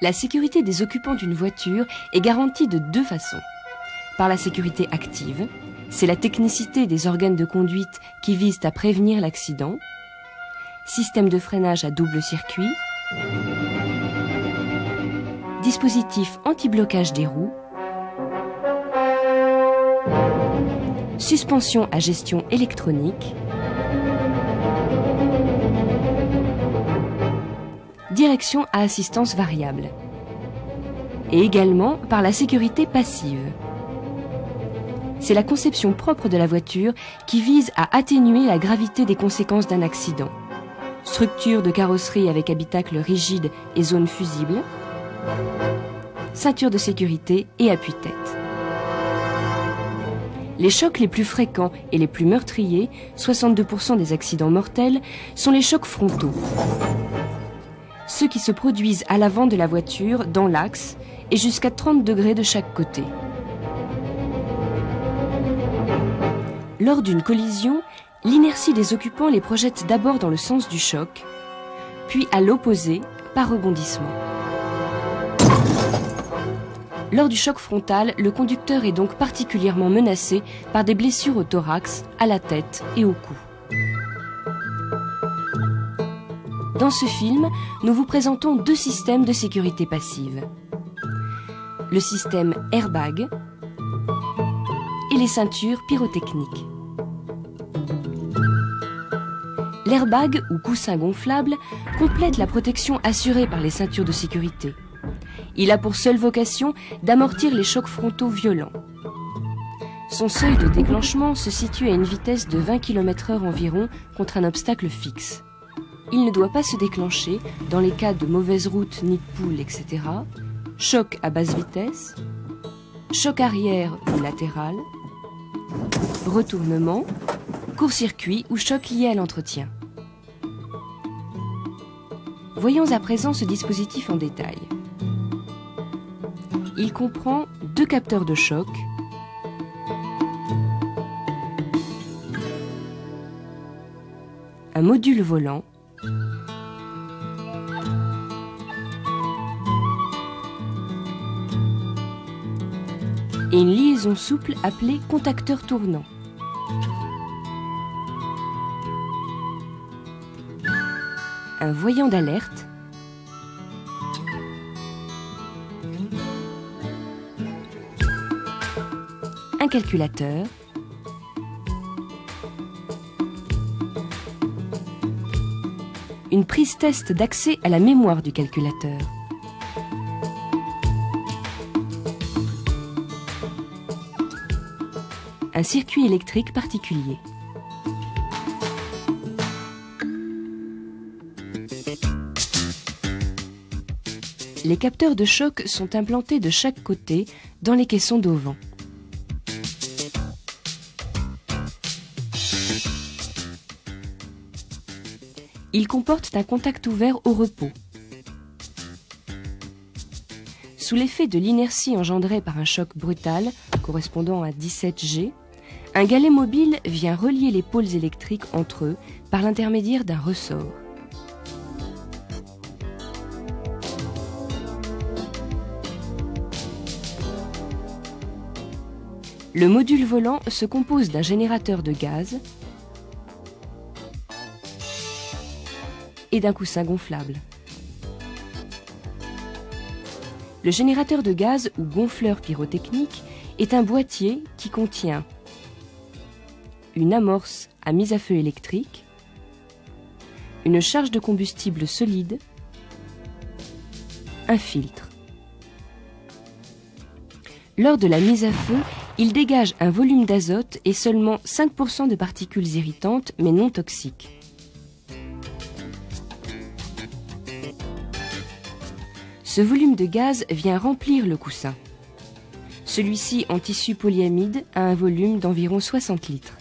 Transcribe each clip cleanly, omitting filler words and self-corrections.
La sécurité des occupants d'une voiture est garantie de deux façons. Par la sécurité active, c'est la technicité des organes de conduite qui visent à prévenir l'accident, système de freinage à double circuit, dispositif anti-blocage des roues, suspension à gestion électronique, direction à assistance variable, et également par la sécurité passive. C'est la conception propre de la voiture qui vise à atténuer la gravité des conséquences d'un accident. Structure de carrosserie avec habitacle rigide et zone fusible, ceinture de sécurité et appuie-tête. Les chocs les plus fréquents et les plus meurtriers, 62% des accidents mortels, sont les chocs frontaux. Ceux qui se produisent à l'avant de la voiture, dans l'axe, et jusqu'à 30 degrés de chaque côté. Lors d'une collision, l'inertie des occupants les projette d'abord dans le sens du choc, puis à l'opposé, par rebondissement. Lors du choc frontal, le conducteur est donc particulièrement menacé par des blessures au thorax, à la tête et au cou. Dans ce film, nous vous présentons deux systèmes de sécurité passive. Le système airbag et les ceintures pyrotechniques. L'airbag, ou coussin gonflable, complète la protection assurée par les ceintures de sécurité. Il a pour seule vocation d'amortir les chocs frontaux violents. Son seuil de déclenchement se situe à une vitesse de 20 km/h environ contre un obstacle fixe. Il ne doit pas se déclencher dans les cas de mauvaise route, nid de poule, etc., choc à basse vitesse, choc arrière ou latéral, retournement, court-circuit ou choc lié à l'entretien. Voyons à présent ce dispositif en détail. Il comprend deux capteurs de choc, un module volant, et une liaison souple appelée contacteur tournant. Un voyant d'alerte, un calculateur, une prise test d'accès à la mémoire du calculateur, un circuit électrique particulier. Les capteurs de choc sont implantés de chaque côté dans les caissons d'auvent. Ils comportent un contact ouvert au repos. Sous l'effet de l'inertie engendrée par un choc brutal, correspondant à 17 G, un galet mobile vient relier les pôles électriques entre eux par l'intermédiaire d'un ressort. Le module volant se compose d'un générateur de gaz et d'un coussin gonflable. Le générateur de gaz ou gonfleur pyrotechnique est un boîtier qui contient une amorce à mise à feu électrique, une charge de combustible solide, un filtre. Lors de la mise à feu, il dégage un volume d'azote et seulement 5% de particules irritantes mais non toxiques. Ce volume de gaz vient remplir le coussin. Celui-ci en tissu polyamide a un volume d'environ 60 litres.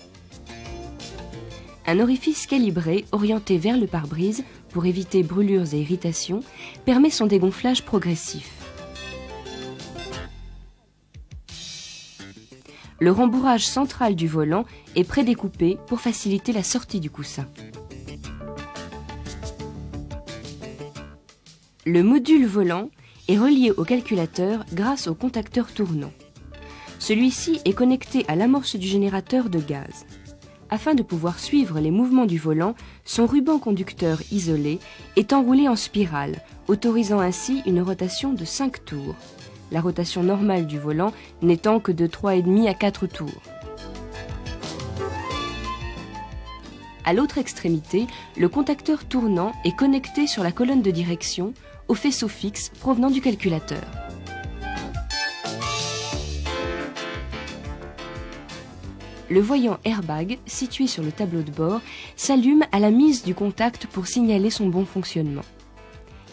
Un orifice calibré orienté vers le pare-brise pour éviter brûlures et irritations permet son dégonflage progressif. Le rembourrage central du volant est prédécoupé pour faciliter la sortie du coussin. Le module volant est relié au calculateur grâce au contacteur tournant. Celui-ci est connecté à l'amorce du générateur de gaz. Afin de pouvoir suivre les mouvements du volant, son ruban conducteur isolé est enroulé en spirale, autorisant ainsi une rotation de 5 tours. La rotation normale du volant n'étant que de 3,5 à 4 tours. À l'autre extrémité, le contacteur tournant est connecté sur la colonne de direction au faisceau fixe provenant du calculateur. Le voyant Airbag, situé sur le tableau de bord, s'allume à la mise du contact pour signaler son bon fonctionnement.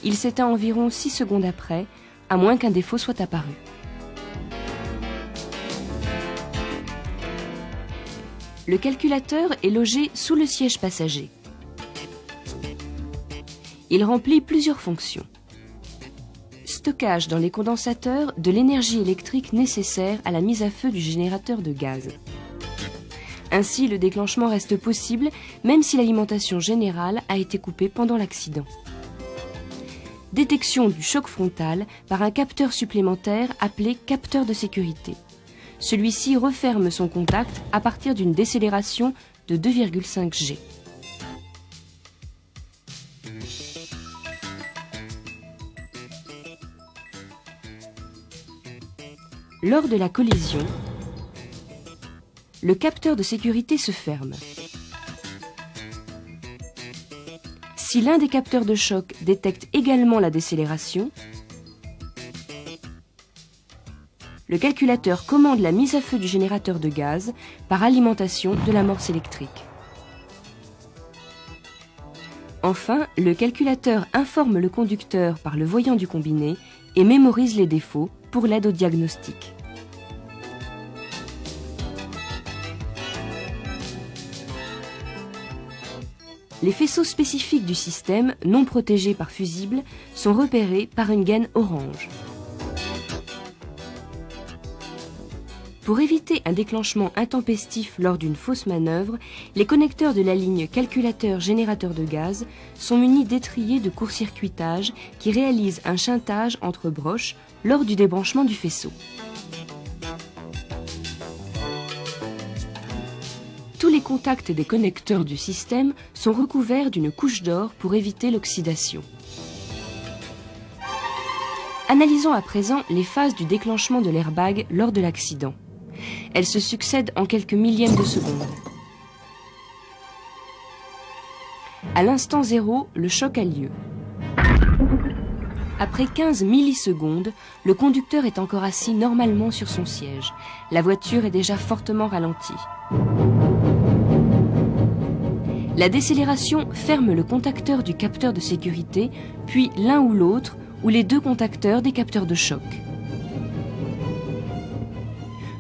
Il s'éteint environ 6 secondes après, à moins qu'un défaut soit apparu. Le calculateur est logé sous le siège passager. Il remplit plusieurs fonctions. Stockage dans les condensateurs de l'énergie électrique nécessaire à la mise à feu du générateur de gaz. Ainsi, le déclenchement reste possible même si l'alimentation générale a été coupée pendant l'accident. Détection du choc frontal par un capteur supplémentaire appelé capteur de sécurité. Celui-ci referme son contact à partir d'une décélération de 2,5 G. Lors de la collision, le capteur de sécurité se ferme. Si l'un des capteurs de choc détecte également la décélération, le calculateur commande la mise à feu du générateur de gaz par alimentation de l'amorce électrique. Enfin, le calculateur informe le conducteur par le voyant du combiné et mémorise les défauts pour l'aide au diagnostic. Les faisceaux spécifiques du système, non protégés par fusible, sont repérés par une gaine orange. Pour éviter un déclenchement intempestif lors d'une fausse manœuvre, les connecteurs de la ligne calculateur-générateur de gaz sont munis d'étriers de court-circuitage qui réalisent un shuntage entre broches lors du débranchement du faisceau. Tous les contacts des connecteurs du système sont recouverts d'une couche d'or pour éviter l'oxydation. Analysons à présent les phases du déclenchement de l'airbag lors de l'accident. Elles se succèdent en quelques millièmes de seconde. À l'instant 0, le choc a lieu. Après 15 millisecondes, le conducteur est encore assis normalement sur son siège. La voiture est déjà fortement ralentie. La décélération ferme le contacteur du capteur de sécurité, puis l'un ou l'autre, ou les deux contacteurs des capteurs de choc.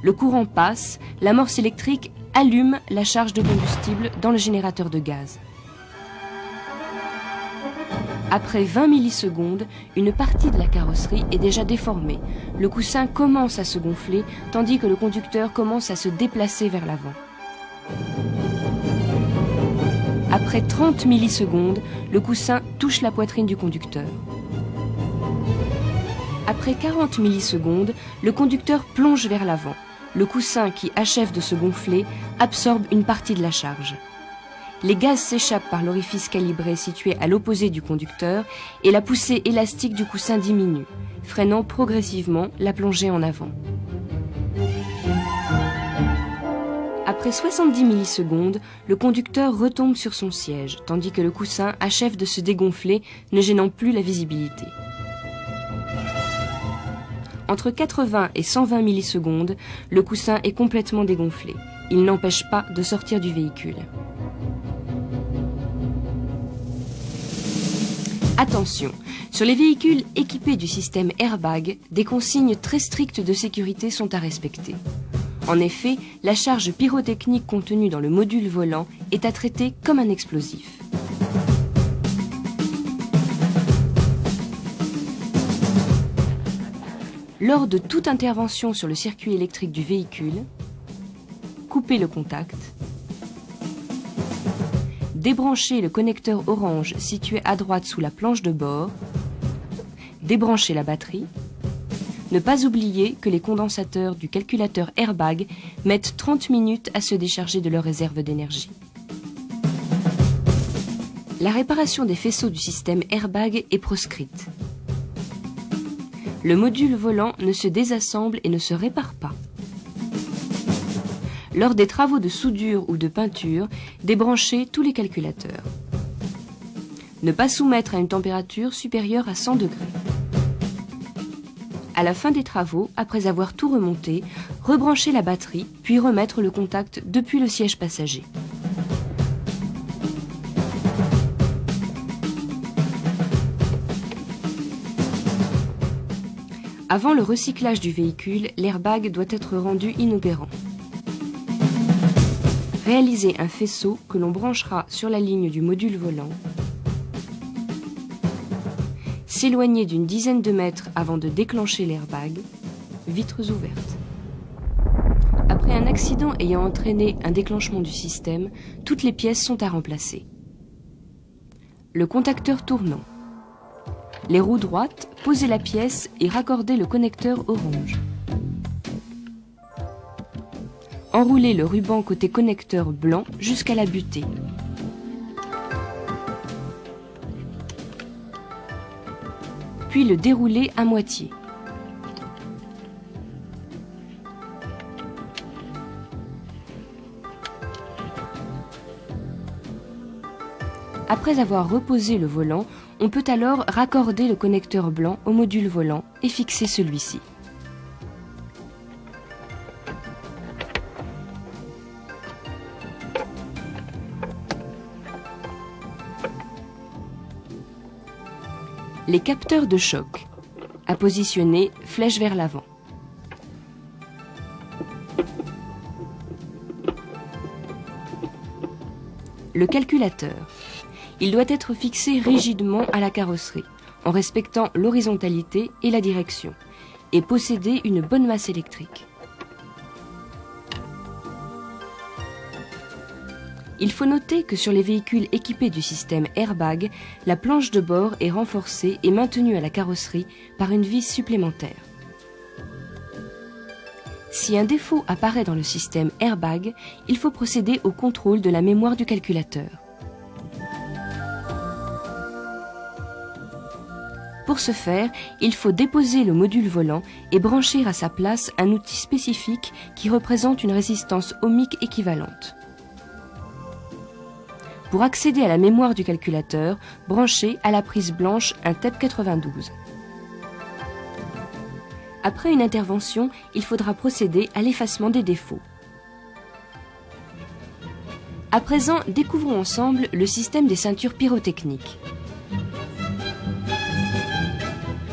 Le courant passe, l'amorce électrique allume la charge de combustible dans le générateur de gaz. Après 20 millisecondes, une partie de la carrosserie est déjà déformée. Le coussin commence à se gonfler, tandis que le conducteur commence à se déplacer vers l'avant. Après 30 millisecondes, le coussin touche la poitrine du conducteur. Après 40 millisecondes, le conducteur plonge vers l'avant. Le coussin qui achève de se gonfler absorbe une partie de la charge. Les gaz s'échappent par l'orifice calibré situé à l'opposé du conducteur et la poussée élastique du coussin diminue, freinant progressivement la plongée en avant. Après 70 millisecondes, le conducteur retombe sur son siège, tandis que le coussin achève de se dégonfler, ne gênant plus la visibilité. Entre 80 et 120 millisecondes, le coussin est complètement dégonflé. Il n'empêche pas de sortir du véhicule. Attention, sur les véhicules équipés du système Airbag, des consignes très strictes de sécurité sont à respecter. En effet, la charge pyrotechnique contenue dans le module volant est à traiter comme un explosif. Lors de toute intervention sur le circuit électrique du véhicule, coupez le contact, débranchez le connecteur orange situé à droite sous la planche de bord, débrancher la batterie. Ne pas oublier que les condensateurs du calculateur Airbag mettent 30 minutes à se décharger de leur réserve d'énergie. La réparation des faisceaux du système Airbag est proscrite. Le module volant ne se désassemble et ne se répare pas. Lors des travaux de soudure ou de peinture, débranchez tous les calculateurs. Ne pas soumettre à une température supérieure à 100 degrés. À la fin des travaux, après avoir tout remonté, rebrancher la batterie, puis remettre le contact depuis le siège passager. Avant le recyclage du véhicule, l'airbag doit être rendu inopérant. Réalisez un faisceau que l'on branchera sur la ligne du module volant. S'éloigner d'une dizaine de mètres avant de déclencher l'airbag. Vitres ouvertes. Après un accident ayant entraîné un déclenchement du système, toutes les pièces sont à remplacer. Le contacteur tournant. Les roues droites, posez la pièce et raccordez le connecteur orange. Enroulez le ruban côté connecteur blanc jusqu'à la butée. Puis le déroulez à moitié. Après avoir reposé le volant, on peut alors raccorder le connecteur blanc au module volant et fixer celui-ci. Les capteurs de choc, à positionner flèche vers l'avant. Le calculateur. Il doit être fixé rigidement à la carrosserie, en respectant l'horizontalité et la direction, et posséder une bonne masse électrique. Il faut noter que sur les véhicules équipés du système Airbag, la planche de bord est renforcée et maintenue à la carrosserie par une vis supplémentaire. Si un défaut apparaît dans le système Airbag, il faut procéder au contrôle de la mémoire du calculateur. Pour ce faire, il faut déposer le module volant et brancher à sa place un outil spécifique qui représente une résistance ohmique équivalente. Pour accéder à la mémoire du calculateur, branchez à la prise blanche un TEP92. Après une intervention, il faudra procéder à l'effacement des défauts. À présent, découvrons ensemble le système des ceintures pyrotechniques.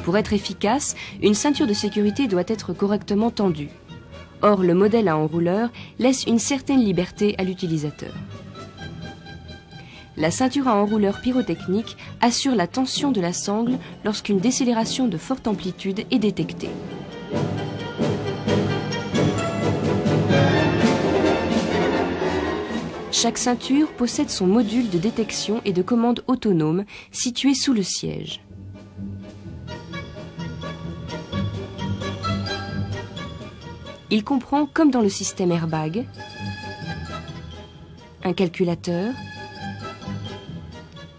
Pour être efficace, une ceinture de sécurité doit être correctement tendue. Or, le modèle à enrouleur laisse une certaine liberté à l'utilisateur. La ceinture à enrouleur pyrotechnique assure la tension de la sangle lorsqu'une décélération de forte amplitude est détectée. Chaque ceinture possède son module de détection et de commande autonome situé sous le siège. Il comprend, comme dans le système Airbag, un calculateur,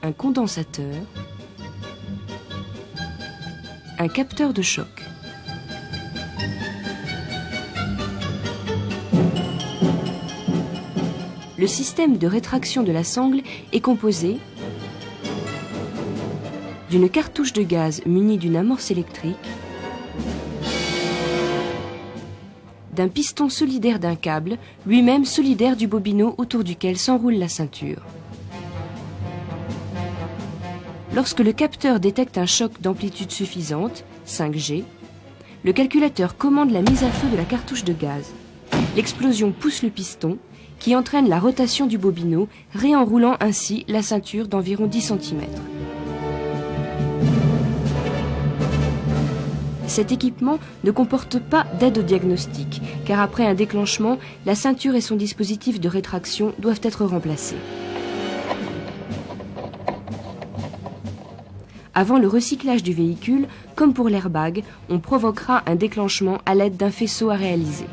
un condensateur, un capteur de choc. Le système de rétraction de la sangle est composé d'une cartouche de gaz munie d'une amorce électrique, d'un piston solidaire d'un câble, lui-même solidaire du bobinot autour duquel s'enroule la ceinture. Lorsque le capteur détecte un choc d'amplitude suffisante, 5G, le calculateur commande la mise à feu de la cartouche de gaz. L'explosion pousse le piston, qui entraîne la rotation du bobinot, réenroulant ainsi la ceinture d'environ 10 cm. Cet équipement ne comporte pas d'aide au diagnostic, car après un déclenchement, la ceinture et son dispositif de rétraction doivent être remplacés. Avant le recyclage du véhicule, comme pour l'airbag, on provoquera un déclenchement à l'aide d'un faisceau à réaliser.